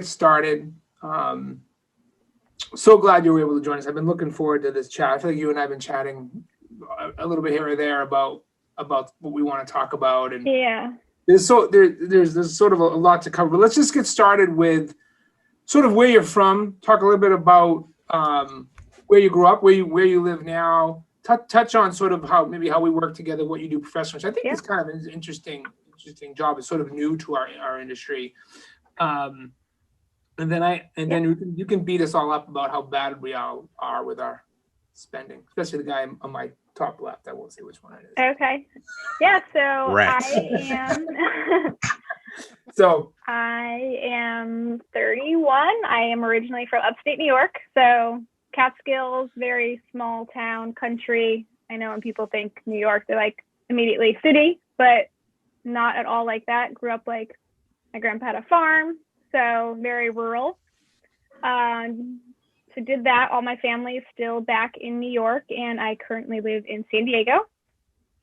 get started. So glad you were able to join us. I've been looking forward to this chat. I feel like you and I have been chatting a little bit here or there about what we want to talk about, and there's sort of a lot to cover. But let's just get started with sort of where you're from. Talk a little bit about where you grew up, where you live now. Touch on sort of how we work together, what you do professionally. I think it's kind of an interesting job. It's sort of new to our industry. And then you can beat us all up about how bad we all are with our spending, especially the guy on my top left. I won't say which one it is. Okay. Yeah. So I am 31. I am originally from upstate New York. So Catskills, very small town, country. I know when people think New York, they're like immediately city, but not at all like that. Grew up like my grandpa had a farm. So very rural. So did that. All my family is still back in New York, and I currently live in San Diego.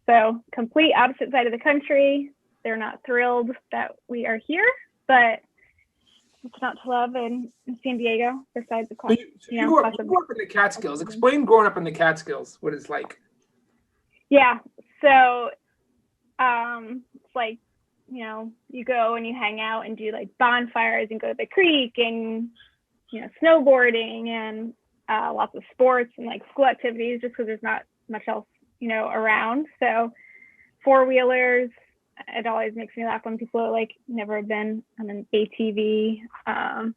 So complete opposite side of the country. They're not thrilled that we are here, but it's not to love in San Diego besides the class. You grew up in the Catskills. Explain growing up in the Catskills, what it's like. Yeah. So it's like, you go and you hang out and do like bonfires and go to the creek and, snowboarding and lots of sports and like school activities just because there's not much else, around. So 4-wheelers, it always makes me laugh when people are like, never been on an ATV. So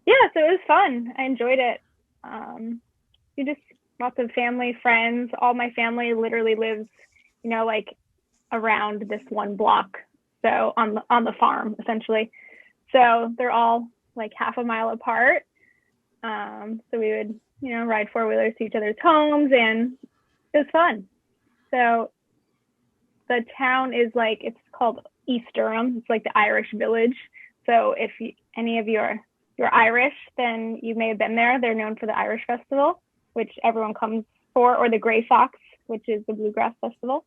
it was fun. I enjoyed it. You just lots of family, friends. All my family literally lives, like around this one block. So on the farm, essentially. So they're all like half a mile apart. So we would, ride 4-wheelers to each other's homes, and it was fun. So the town is like, it's called East Durham. It's like the Irish village. So if any of you're Irish, then you may have been there. They're known for the Irish Festival, which everyone comes for, or the Grey Fox, which is the Bluegrass Festival.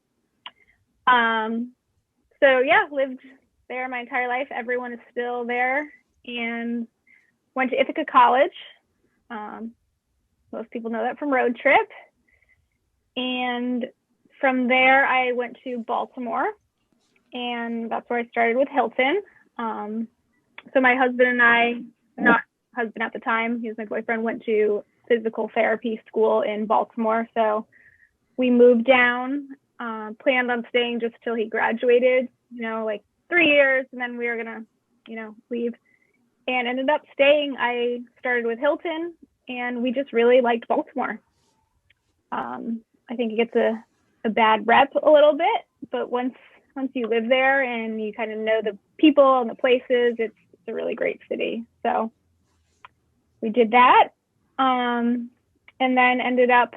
So yeah, lived there my entire life. Everyone is still there, and went to Ithaca College. Most people know that from Road Trip. And from there, I went to Baltimore, and that's where I started with Hilton. So my husband and I, not husband at the time, he was my boyfriend, went to physical therapy school in Baltimore. So we moved down, planned on staying just till he graduated, like 3 years, and then we were gonna, leave, and ended up staying. I started with Hilton, and we just really liked Baltimore. I think it gets a bad rep a little bit, but once you live there and you kind of know the people and the places, it's a really great city. So we did that, and then ended up,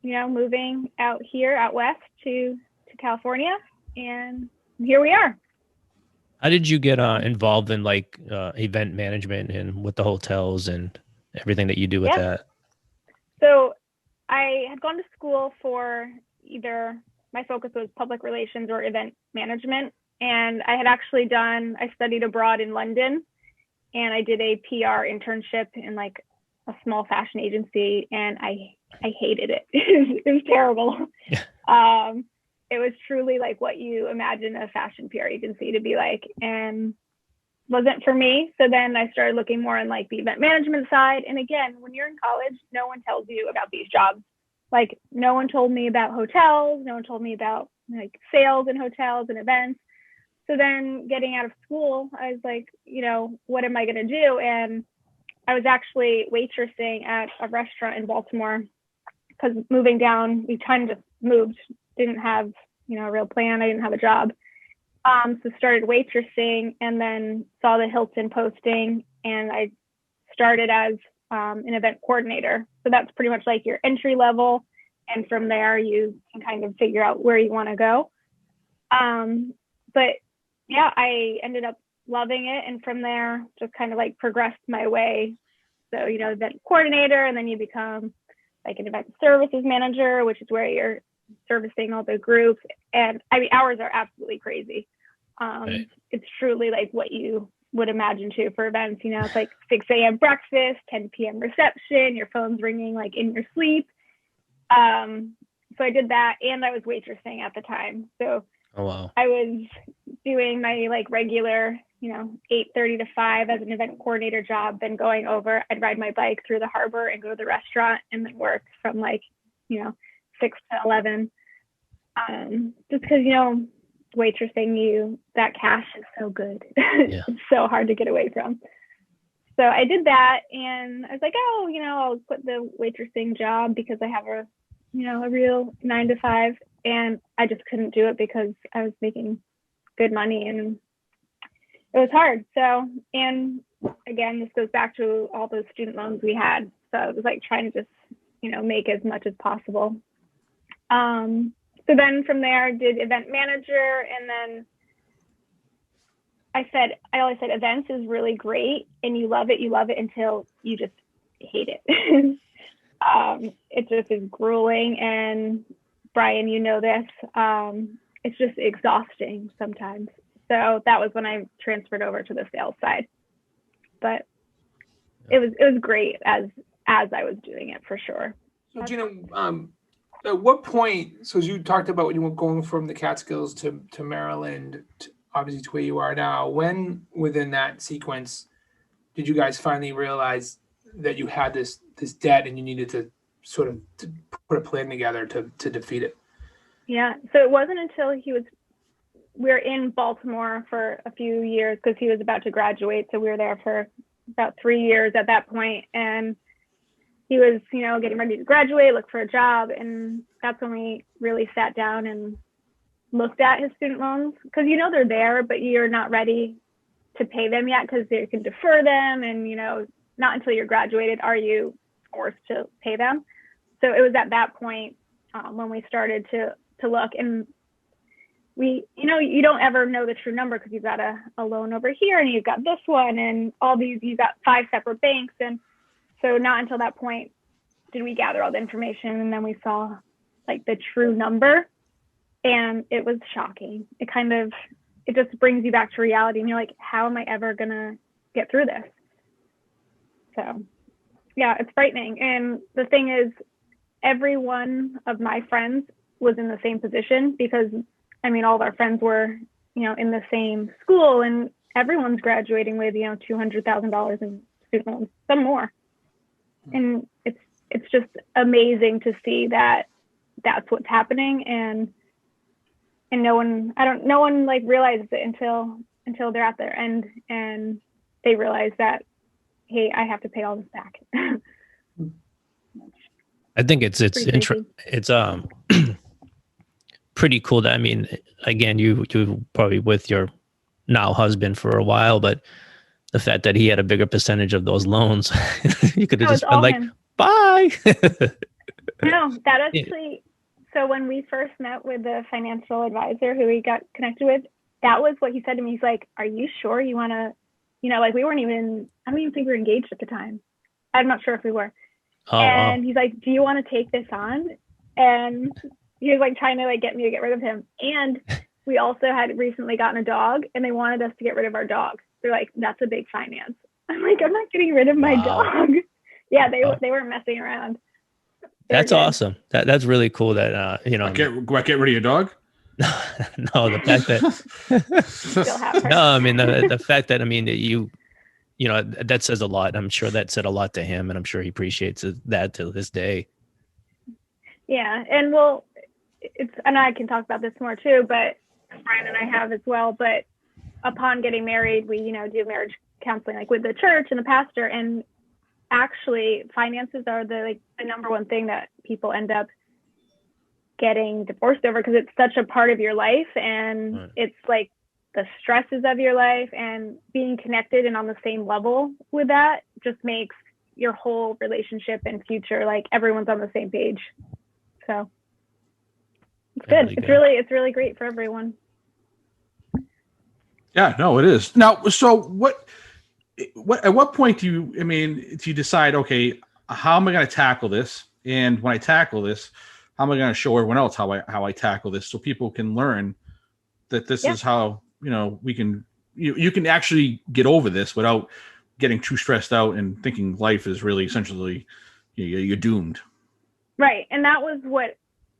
moving out west to California, and here we are. How did you get involved in like event management and with the hotels and everything that you do with that? So I had gone to school for either, my focus was public relations or event management. And I had actually I studied abroad in London, and I did a PR internship in like a small fashion agency, and I hated it. It was terrible. It was truly like what you imagine a fashion PR agency to be like, and wasn't for me. So then I started looking more on like the event management side. And again, when you're in college, no one tells you about these jobs. Like no one told me about hotels. No one told me about like sales and hotels and events. So then getting out of school, I was like, what am I going to do? And I was actually waitressing at a restaurant in Baltimore, because moving down, we kind of just moved, didn't have, a real plan. I didn't have a job. So started waitressing, and then saw the Hilton posting, and I started as an event coordinator. So that's pretty much like your entry level. And from there, you can kind of figure out where you want to go. But yeah, I ended up loving it. And from there, just kind of like progressed my way. So, event coordinator, and then you become like an event services manager, which is where you're servicing all the groups. And I mean, hours are absolutely crazy. Right. It's truly like what you would imagine too for events. You know, it's like 6 a.m. breakfast, 10 p.m. reception, your phone's ringing like in your sleep. So I did that, and I was waitressing at the time. So oh, wow. I was doing my like regular, 8:30 to 5 as an event coordinator job, then going over, I'd ride my bike through the harbor and go to the restaurant and then work from 6 to 11. Just because, waitressing, that cash is so good. Yeah. It's so hard to get away from. So I did that, and I was like, I'll quit the waitressing job because I have a real 9 to 5, and I just couldn't do it because I was making good money and it was hard. So, and again, this goes back to all those student loans we had. So it was like trying to just, make as much as possible. So then from there, I did event manager, and then I always said events is really great and you love it until you just hate it. It just is grueling, and Brian, this, it's just exhausting sometimes. So that was when I transferred over to the sales side, but it was great as I was doing it, for sure. So Jeanna, at what point, so as you talked about when you were going from the Catskills to Maryland, obviously to where you are now, when within that sequence did you guys finally realize that you had this debt and you needed to sort of to put a plan together to defeat it? Yeah, so it wasn't until we were in Baltimore for a few years because he was about to graduate. So we were there for about 3 years at that point, and he was, getting ready to graduate, look for a job. And that's when we really sat down and looked at his student loans, because, they're there, but you're not ready to pay them yet because you can defer them. And, not until you're graduated are you forced to pay them. So it was at that point when we started to look, and we, you don't ever know the true number because you've got a loan over here and you've got this one and all these, you've got 5 separate banks. And so not until that point did we gather all the information, and then we saw like the true number, and it was shocking. It just brings you back to reality, and you're like, how am I ever gonna get through this? So yeah, it's frightening. And the thing is, every one of my friends was in the same position, because all of our friends were, in the same school, and everyone's graduating with, $200,000 in student loans, some more. And it's just amazing to see that that's what's happening, and no one like realizes it until they're at their end and they realize that, hey, I have to pay all this back. I think it's pretty cool that, again, you probably with your now husband for a while, but the fact that he had a bigger percentage of those loans, you could have just been like, bye. No, that actually, so when we first met with the financial advisor who we got connected with, that was what he said to me. He's like, are you sure you want to, like we weren't even, I don't even think we were engaged at the time. I'm not sure if we were. Oh, and wow. He's like, do you want to take this on? And he was like trying to like get me to get rid of him. And we also had recently gotten a dog, and they wanted us to get rid of our dog. They're like, that's a big finance. I'm like, I'm not getting rid of my dog. Yeah, they weren't messing around. That's awesome. That's really cool that get rid of your dog. No, the fact that still have her. No, the fact that that says a lot. I'm sure that said a lot to him, and I'm sure he appreciates that to this day. Yeah, and and I can talk about this more too, but Brian and I have as well. But upon getting married, we do marriage counseling like with the church and the pastor, and actually finances are the number one thing that people end up getting divorced over, because it's such a part of your life, and right. It's like the stresses of your life, and being connected and on the same level with that just makes your whole relationship and future, like everyone's on the same page. So it's good. It's really great for everyone. Yeah, no, it is. Now, so what at what point do you decide, okay, how am I going to tackle this? And when I tackle this, how am I going to show everyone else how I tackle this, so people can learn that this is how, we can you can actually get over this without getting too stressed out and thinking life is really essentially you're doomed. Right. And that was what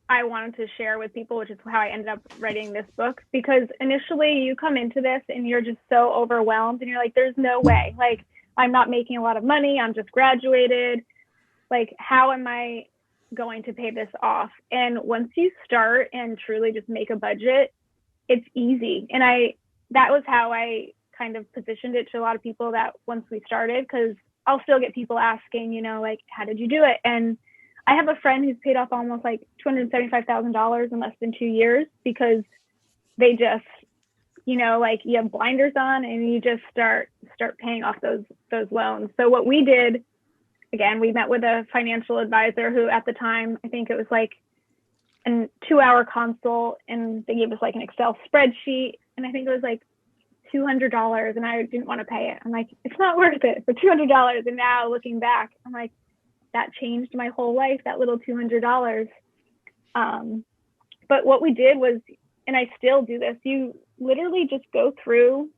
I wanted to share with people, which is how I ended up writing this book, because initially you come into this and you're just so overwhelmed and you're like, there's no way, like, I'm not making a lot of money. I'm just graduated. Like, how am I going to pay this off? And once you start and truly just make a budget, it's easy. And that was how I kind of positioned it to a lot of people that once we started, because I'll still get people asking, like, how did you do it? And I have a friend who's paid off almost like $275,000 in less than 2 years, because they just, like, you have blinders on and you just start paying off those loans. So what we did, again, we met with a financial advisor who at the time, I think it was like a 2-hour consult, and they gave us like an Excel spreadsheet. And I think it was like $200, and I didn't want to pay it. I'm like, it's not worth it for $200. And now looking back, I'm like, that changed my whole life, that little $200. But what we did was, and I still do this, you literally just go through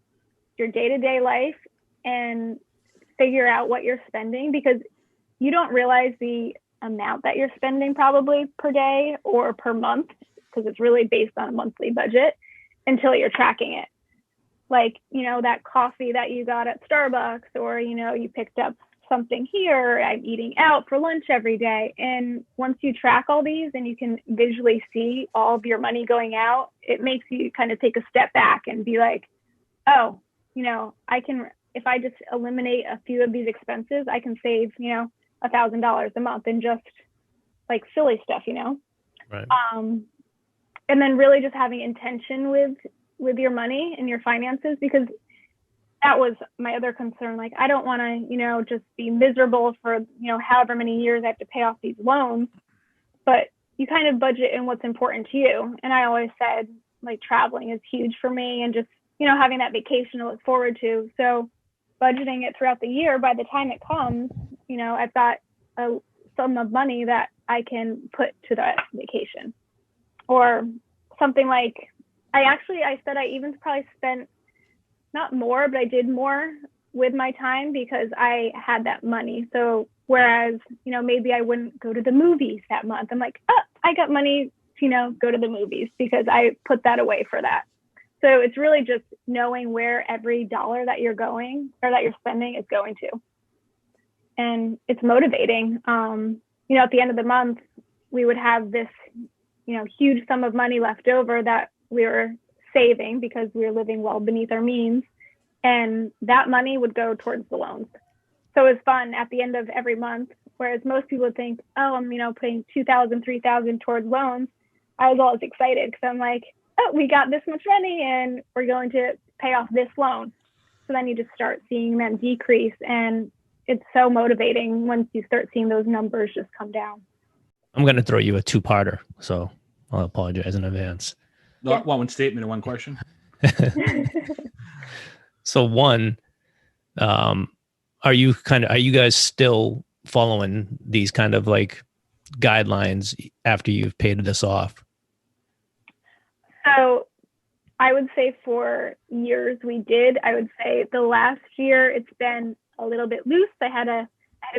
your day-to-day life and figure out what you're spending, because you don't realize the amount that you're spending probably per day or per month, because it's really based on a monthly budget, until you're tracking it. Like, that coffee that you got at Starbucks, or, you picked up something here, I'm eating out for lunch every day. And once you track all these and you can visually see all of your money going out, it makes you kind of take a step back and be like, oh, I can, if I just eliminate a few of these expenses, I can save, $1,000 a month in just like silly stuff, Right. And then really just having intention with your money and your finances, because that was my other concern. Like, I don't want to, just be miserable for, however many years I have to pay off these loans, but you kind of budget in what's important to you. And I always said, like, traveling is huge for me, and just, having that vacation to look forward to. So budgeting it throughout the year, by the time it comes, I've got a sum of money that I can put to that vacation. Or something like, I said I even probably spent not more, but I did more with my time because I had that money. So whereas, maybe I wouldn't go to the movies that month, I'm like, oh, I got money to, go to the movies because I put that away for that. So it's really just knowing where every dollar that you're going or that you're spending is going to. And it's motivating. At the end of the month, we would have this, huge sum of money left over that we were saving because we were living well beneath our means. And that money would go towards the loans. So it was fun at the end of every month, whereas most people would think, oh, I'm, putting $2,000, $3,000 towards loans. I was always excited because I'm like, oh, we got this much money and we're going to pay off this loan. So then you just start seeing them decrease. And it's so motivating once you start seeing those numbers just come down. I'm going to throw you a two-parter, so I'll apologize in advance. Not one statement and one question. So one, are you guys still following these kind of like guidelines after you've paid this off? So I would say for years we did. I would say the last year it's been a little bit loose. I had a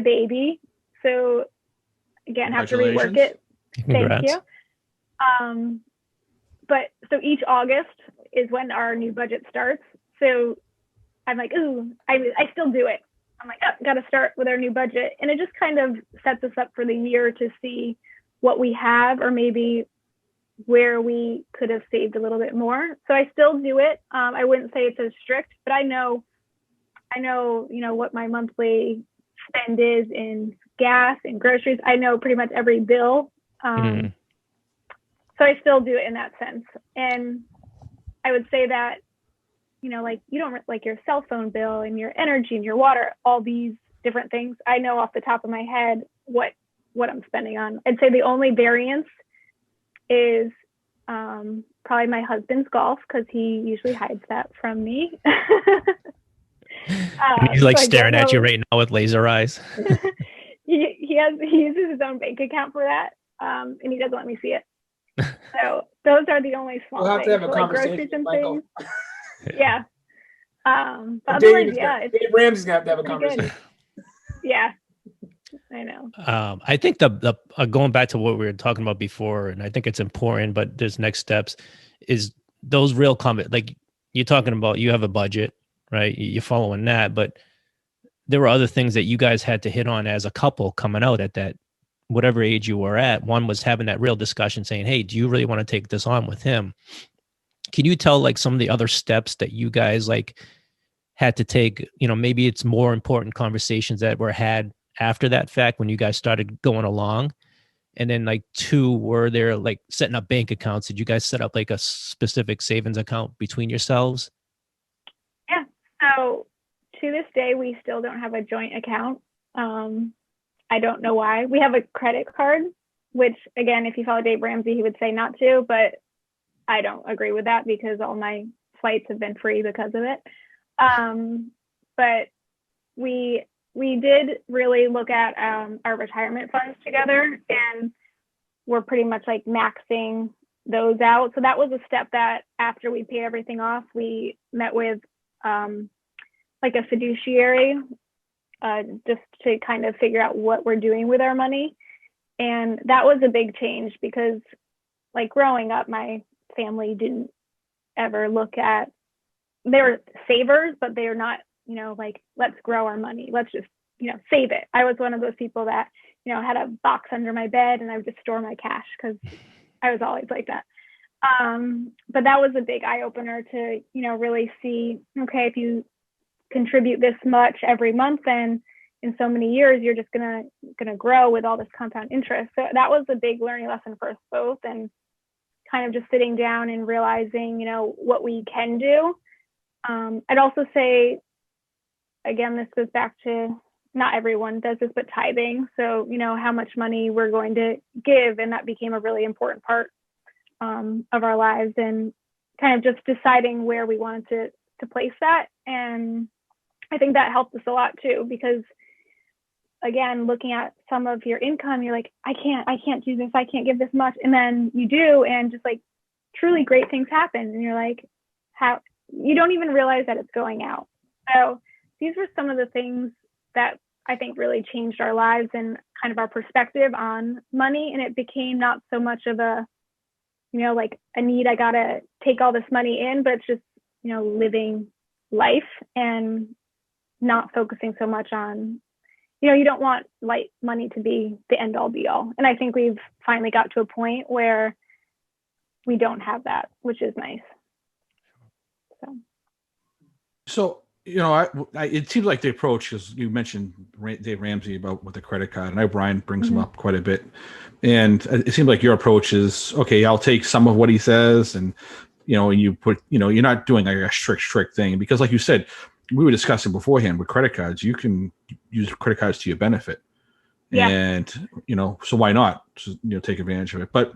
baby. So again, have to rework it. Congrats. Thank you. But so each August is when our new budget starts. So I'm like, ooh, I still do it. I'm like, oh, got to start with our new budget. And it just kind of sets us up for the year to see what we have or maybe where we could have saved a little bit more. So I still do it. I wouldn't say it's as strict, but I know, what my monthly spend is in gas and groceries. I know pretty much every bill. So I still do it in that sense. And I would say that, like you don't like your cell phone bill and your energy and your water, all these different things. I know off the top of my head what I'm spending on. I'd say the only variance is probably my husband's golf, because he usually hides that from me. He's like staring at you right now with laser eyes. he uses his own bank account for that, and he doesn't let me see it. So those are the only small we'll have things. to have a conversation with Michael. Yeah. But otherwise, Dave Ramsey's gonna have to have a conversation. Yeah, I know. I think the going back to what we were talking about before, and I think it's important, but there's next steps is those real comment. Like you're talking about, you have a budget, right? You're following that, but there were other things that you guys had to hit on as a couple coming out at that, whatever age you were at. One was having that real discussion saying, hey, do you really want to take this on with him? Can you tell like some of the other steps that you guys like had to take? Maybe it's more important conversations that were had after that fact when you guys started going along. And then like 2, were there like setting up bank accounts? Did you guys set up like a specific savings account between yourselves? Yeah. So to this day, we still don't have a joint account. I don't know why. We have a credit card, which again, if you follow Dave Ramsey, he would say not to, but I don't agree with that because all my flights have been free because of it. But we did really look at our retirement funds together, and we're pretty much like maxing those out. So that was a step that after we paid everything off, we met with like a fiduciary just to kind of figure out what we're doing with our money. And that was a big change because like growing up, my family didn't ever look at, they were savers, but they are not, like, let's grow our money. Let's just, save it. I was one of those people that, had a box under my bed and I would just store my cash because I was always like that. But that was a big eye opener to, really see, okay, if you contribute this much every month, then in so many years, you're just gonna grow with all this compound interest. So that was a big learning lesson for us both, and kind of just sitting down and realizing, what we can do. I'd also say, again, this goes back to not everyone does this, but tithing. So, how much money we're going to give. And that became a really important part of our lives, and kind of just deciding where we wanted to place that. And I think that helped us a lot too, because again, looking at some of your income, you're like, I can't do this. I can't give this much. And then you do, and just like truly great things happen. And you're like, how you don't even realize that it's going out. So these were some of the things that I think really changed our lives and kind of our perspective on money. And it became not so much of a, like a need, I got to take all this money in, but it's just, living life and not focusing so much on, you don't want money to be the end all be all. And I think we've finally got to a point where we don't have that, which is nice. So, it seems like the approach, because you mentioned Dave Ramsey about with the credit card, and I know Brian brings him up quite a bit. And it seems like your approach is, okay, I'll take some of what he says, and, you put, you're not doing like a strict thing, because like you said, we were discussing beforehand with credit cards, you can use credit cards to your benefit. Yeah. And, so why not, take advantage of it? But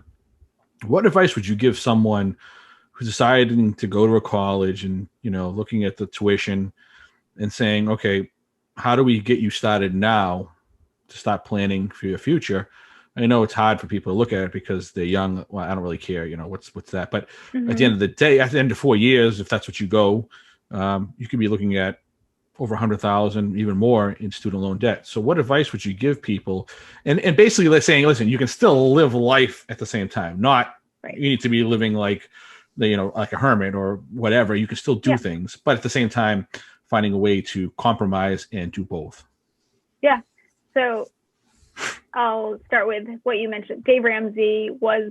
what advice would you give someone who's deciding to go to a college and, looking at the tuition and saying, okay, how do we get you started now to start planning for your future? I know it's hard for people to look at it because they're young. Well, I don't really care, what's that. But at the end of the day, at the end of 4 years, if that's what you go, you could be looking at over 100,000, even more in student loan debt. So what advice would you give people? And basically they're saying, listen, you can still live life at the same time, not right. You need to be living like a hermit or whatever. You can still do things, but at the same time, finding a way to compromise and do both. Yeah. So I'll start with what you mentioned. Dave Ramsey was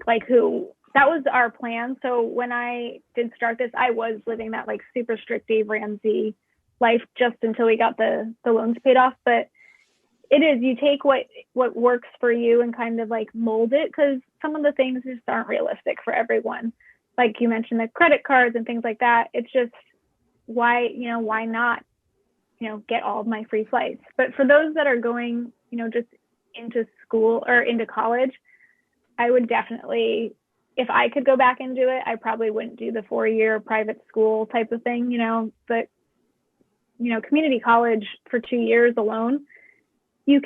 like that was our plan. So when I did start this, I was living that like super strict Dave Ramsey life just until we got the loans paid off. But it is, you take what works for you and kind of like mold it, because some of the things just aren't realistic for everyone. Like you mentioned, the credit cards and things like that. It's just why not, get all of my free flights. But for those that are going, just into school or into college, I would definitely, if I could go back and do it, I probably wouldn't do the 4-year private school type of thing, but, community college for 2 years alone, you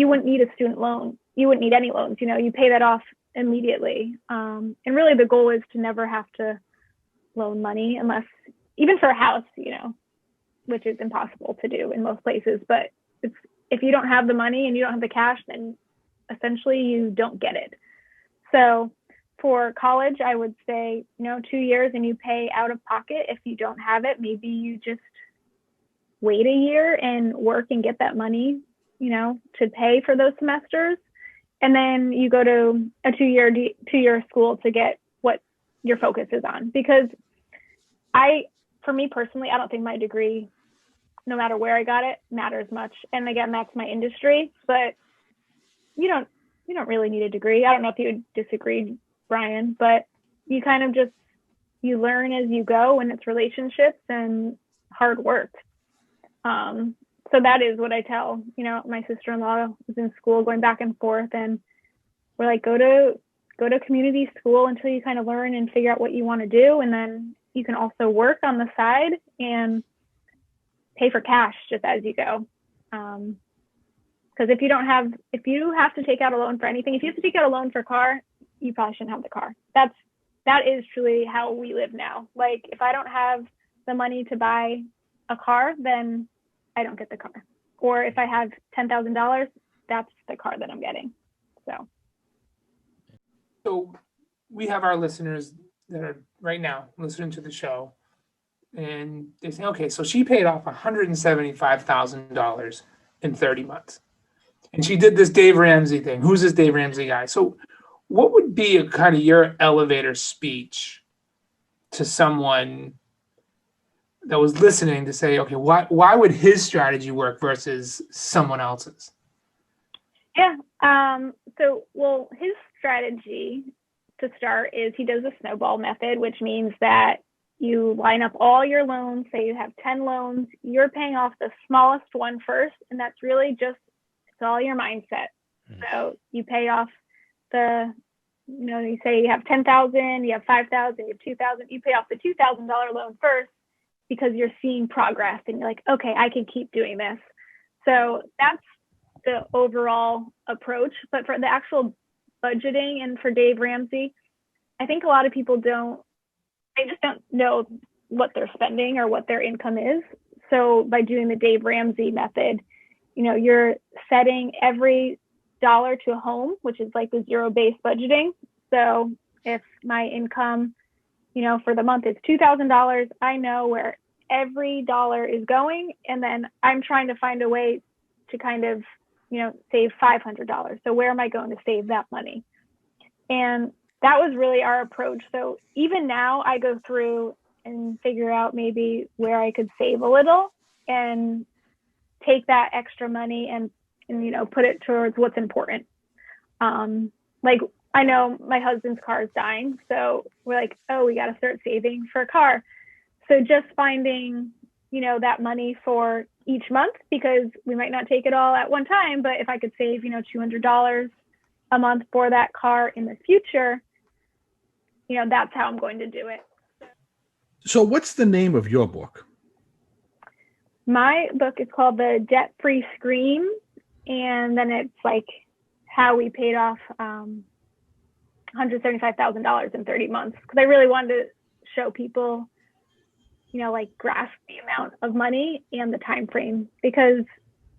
wouldn't need a student loan. You wouldn't need any loans, you pay that off immediately. And really the goal is to never have to loan money unless even for a house, which is impossible to do in most places. But if you don't have the money and you don't have the cash, then essentially you don't get it. So for college, I would say, 2 years and you pay out of pocket. If you don't have it, maybe you just wait a year and work and get that money, to pay for those semesters. And then you go to a two-year school to get what your focus is on. Because for me personally, I don't think my degree, no matter where I got it, matters much. And again, that's my industry, but you don't really need a degree. I don't know if you would disagree, Brian, but you kind of just, you learn as you go, and it's relationships and hard work. So that is what I tell, my sister-in-law was in school going back and forth, and we're like, go to community school until you kind of learn and figure out what you want to do. And then you can also work on the side and pay for cash just as you go. Because if you have to take out a loan for anything, if you have to take out a loan for a car, you probably shouldn't have the car. That is truly how we live now. Like, if I don't have the money to buy a car, then I don't get the car. Or if I have $10,000, that's the car that I'm getting. So we have our listeners that are right now listening to the show, and they say, okay, so she paid off $175,000 in 30 months. And she did this Dave Ramsey thing. Who's this Dave Ramsey guy? So what would be a kind of your elevator speech to someone that was listening to say, okay, why would his strategy work versus someone else's? Yeah. His strategy to start is he does a snowball method, which means that you line up all your loans. Say you have 10 loans, you're paying off the smallest one first. And that's really it's all your mindset. So you pay off you say you have 10,000, you have 5,000, you have 2,000, you pay off the $2,000 loan first because you're seeing progress and you're like, okay, I can keep doing this. So that's the overall approach. But for the actual budgeting and for Dave Ramsey, I think a lot of people just don't know what they're spending or what their income is. So by doing the Dave Ramsey method, you're setting every dollar to a home, which is like the zero-based budgeting. So if my income, for the month is $2,000, I know where every dollar is going. And then I'm trying to find a way to kind of, save $500. So where am I going to save that money? And that was really our approach. So even now I go through and figure out maybe where I could save a little and take that extra money and put it towards what's important. Like, I know my husband's car is dying, so we're like, oh, we got to start saving for a car. So just finding, that money for each month, because we might not take it all at one time, but if I could save, $200 a month for that car in the future, that's how I'm going to do it. So what's the name of your book? My book is called The Debt-Free Scream. And then it's like how we paid off $175,000 in 30 months. Because I really wanted to show people, grasp the amount of money and the time frame. Because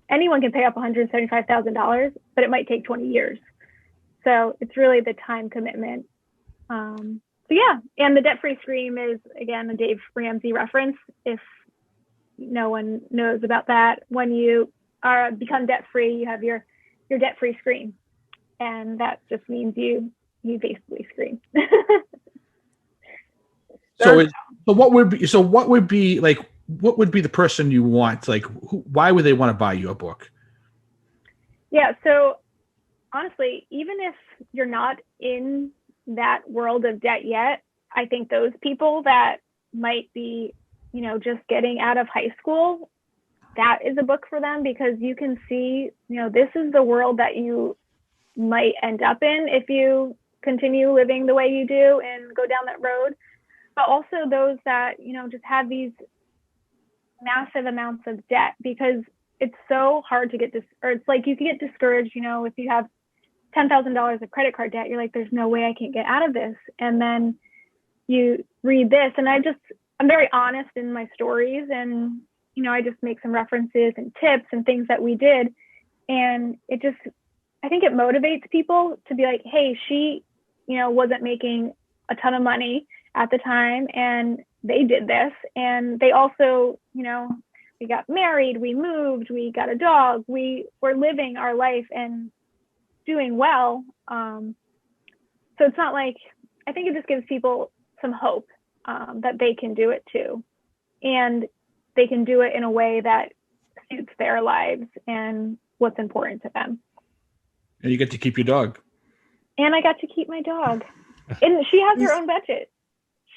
anyone can pay off $175,000, but it might take 20 years. So it's really the time commitment. And the Debt-Free Scream is, again, a Dave Ramsey reference. If no one knows about that, when you become debt-free, you have your debt-free scream, and that just means you basically scream. What would be the person you want? Like, why would they want to buy your book? Yeah. So honestly, even if you're not in that world of debt yet, I think those people that might be, just getting out of high school, that is a book for them, because you can see, this is the world that you might end up in if you continue living the way you do and go down that road. But also those that, just have these massive amounts of debt, because it's so hard to get or it's like you can get discouraged, if you have $10,000 of credit card debt, you're like, there's no way I can get out of this. And then you read this, and I'm very honest in my stories, and, you know, I just make some references and tips and things that we did. And it just, I think it motivates people to be like, hey, she, you know, wasn't making a ton of money at the time, and they did this. And they also, you know, we got married, we moved, we got a dog, we were living our life and doing well. So it's not like, I think it just gives people some hope that they can do it too. And they can do it in a way that suits their lives and what's important to them. And you get to keep your dog. And I got to keep my dog. And she has her own budget.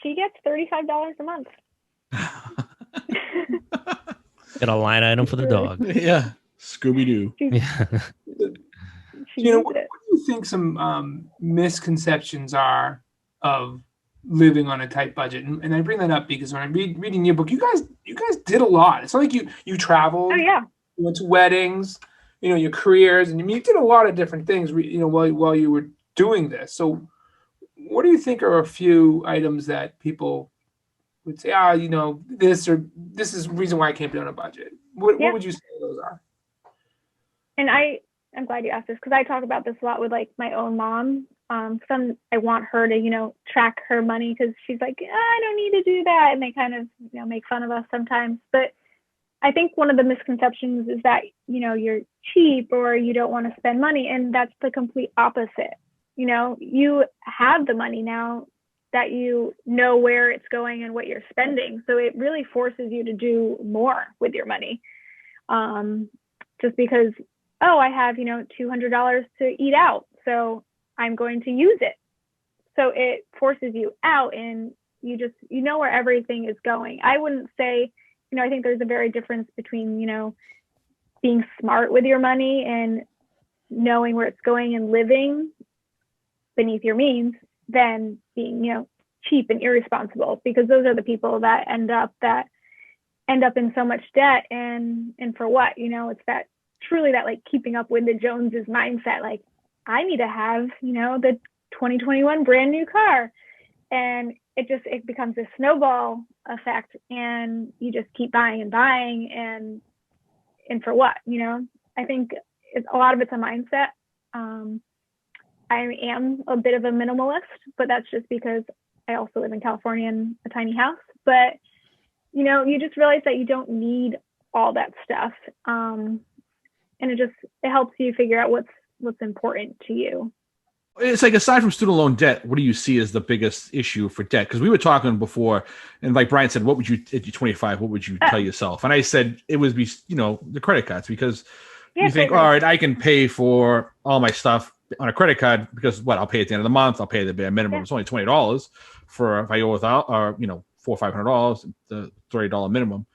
She gets $35 a month. Get a line item for the dog. Yeah. Scooby-Doo. Yeah. You know, what do you think some misconceptions are of living on a tight budget? And I bring that up because when I'm reading your book, you guys did a lot. It's not like you traveled. Oh yeah. You went to weddings, you know, your careers, and you did a lot of different things, you know, while you were doing this. So what do you think are a few items that people would say, you know, this is the reason why I can't be on a budget? What would you say those are? And I'm glad you asked this, because I talk about this a lot with like my own mom. I want her to, you know, track her money, because she's like, I don't need to do that. And they kind of, you know, make fun of us sometimes. But I think one of the misconceptions is that, you know, you're cheap or you don't want to spend money. And that's the complete opposite. You know, you have the money now that you know where it's going and what you're spending. So it really forces you to do more with your money. Just because, I have, you know, $200 to eat out, so I'm going to use it. So it forces you out, and you know where everything is going. I wouldn't say, you know, I think there's a very difference between, you know, being smart with your money and knowing where it's going and living beneath your means than being, you know, cheap and irresponsible, because those are the people that end up in so much debt. And for what, you know, it's that truly that like keeping up with the Joneses mindset. Like, I need to have, you know, the 2021 brand new car. And it becomes a snowball effect, and you just keep buying and buying, and for what, you know? I think a lot of it's a mindset. I am a bit of a minimalist, but that's just because I also live in California in a tiny house. But, you know, you just realize that you don't need all that stuff. And it helps you figure out what's important to you. It's like, aside from student loan debt, what do you see as the biggest issue for debt? Because we were talking before, and like Brian said, what would you, at 25, what would you tell yourself? And I said it would be, you know, the credit cards, because you think, all right, I can pay for all my stuff on a credit card, because I'll pay at the end of the month, I'll pay the bare minimum. It's only $20 for, if I owe without, or, you know, $400 or $500, the $30 minimum.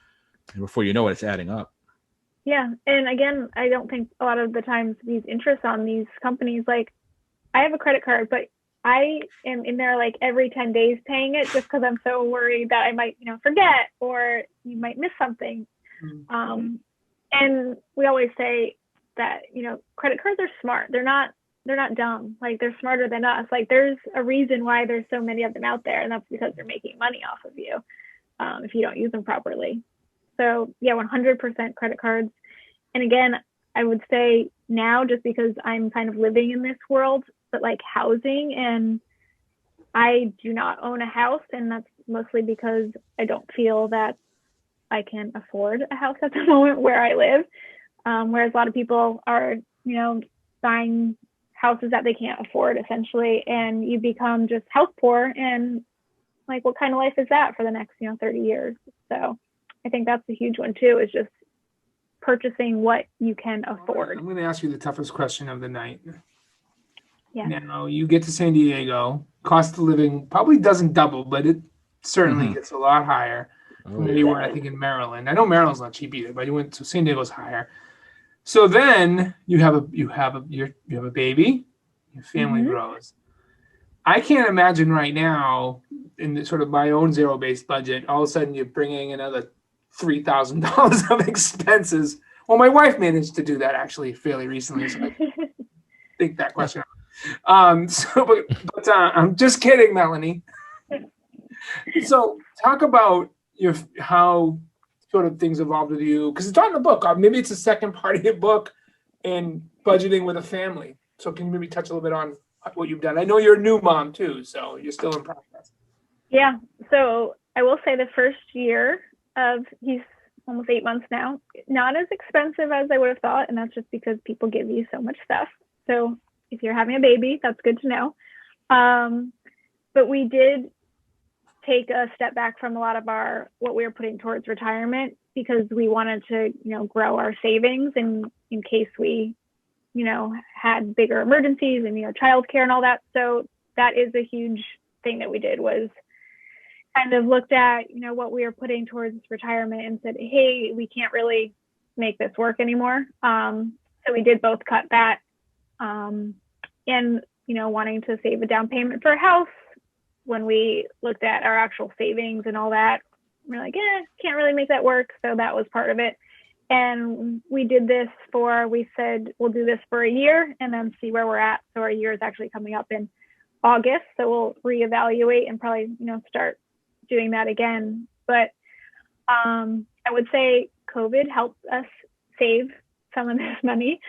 And before you know it, it's adding up. Yeah. And again, I don't think a lot of the times these interests on these companies, like, I have a credit card, but I am in there like every 10 days paying it, just because I'm so worried that I might, you know, forget, or you might miss something. Mm-hmm. And we always say that, you know, credit cards are smart. They're not dumb. Like, they're smarter than us. Like, there's a reason why there's so many of them out there, and that's because they're making money off of you if you don't use them properly. So yeah, 100% credit cards. And again, I would say now, just because I'm kind of living in this world, but like housing, and I do not own a house, and that's mostly because I don't feel that I can afford a house at the moment where I live. Whereas a lot of people are, you know, buying houses that they can't afford, essentially, and you become just house poor. And like, what kind of life is that for the next, you know, 30 years? So I think that's a huge one too, is just purchasing what you can afford. I'm going to ask you the toughest question of the night. Yeah. Now, you get to San Diego, cost of living probably doesn't double, but it certainly gets a lot higher from where you were, I think, in Maryland. I know Maryland's not cheap either, but you went to San Diego's higher. So then you have a baby, your family grows. I can't imagine right now, in the sort of my own zero-based budget, all of a sudden you're bringing another $3,000 of expenses. Well, my wife managed to do that actually fairly recently, so I think that question. But I'm just kidding, Melanie. So talk about how sort of things evolved with you, because it's on the book. Maybe it's the second part of your book, and budgeting with a family. So can you maybe touch a little bit on what you've done? I know you're a new mom too, so you're still in process. Yeah. So I will say the first year he's almost 8 months now, not as expensive as I would have thought. And that's just because people give you so much stuff. So if you're having a baby, that's good to know. But we did take a step back from a lot of what we were putting towards retirement, because we wanted to, grow our savings in case we, had bigger emergencies and, childcare and all that. So that is a huge thing that we did, was kind of looked at, what we were putting towards retirement and said, hey, we can't really make this work anymore. So we did both cut that, and, wanting to save a down payment for a house. When we looked at our actual savings and all that, we're like, can't really make that work. So that was part of it. And we did this we said, we'll do this for a year and then see where we're at. So our year is actually coming up in August. So we'll reevaluate and probably, start doing that again. But I would say COVID helped us save some of this money,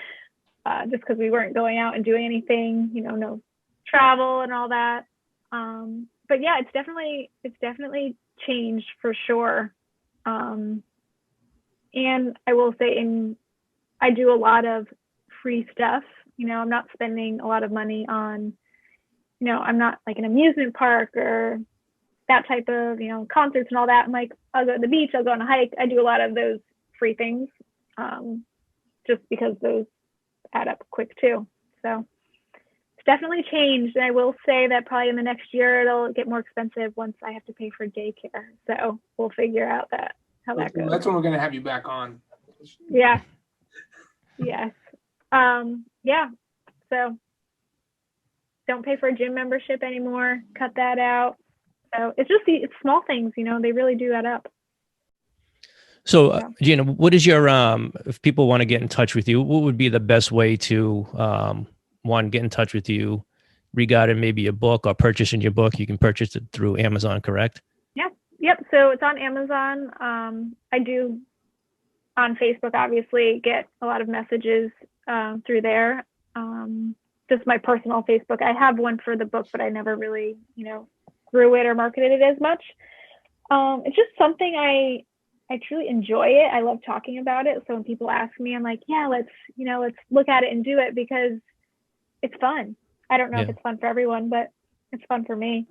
just because we weren't going out and doing anything, no travel and all that. But yeah, it's definitely changed for sure. And I will say I do a lot of free stuff. I'm not spending a lot of money on, I'm not like an amusement park or that type of, concerts and all that. I'm like, I'll go to the beach, I'll go on a hike. I do a lot of those free things, just because those add up quick too. So it's definitely changed. And I will say that probably in the next year, it'll get more expensive once I have to pay for daycare. So we'll figure out how that goes. That's when we're going to have you back on. Yeah. Yes. Yeah. So don't pay for a gym membership anymore. Cut that out. So it's just it's small things, they really do add up. So Jeanna, what is your, if people want to get in touch with you, what would be the best way to, get in touch with you regarding maybe a book or purchasing your book? You can purchase it through Amazon, correct? Yeah. Yep. So it's on Amazon. I do on Facebook, obviously, get a lot of messages through there. Just my personal Facebook. I have one for the book, but I never really, grew it or marketed it as much. It's just something I truly enjoy it. I love talking about it. So when people ask me, I'm like, yeah, let's look at it and do it, because it's fun. I don't know if it's fun for everyone, but it's fun for me.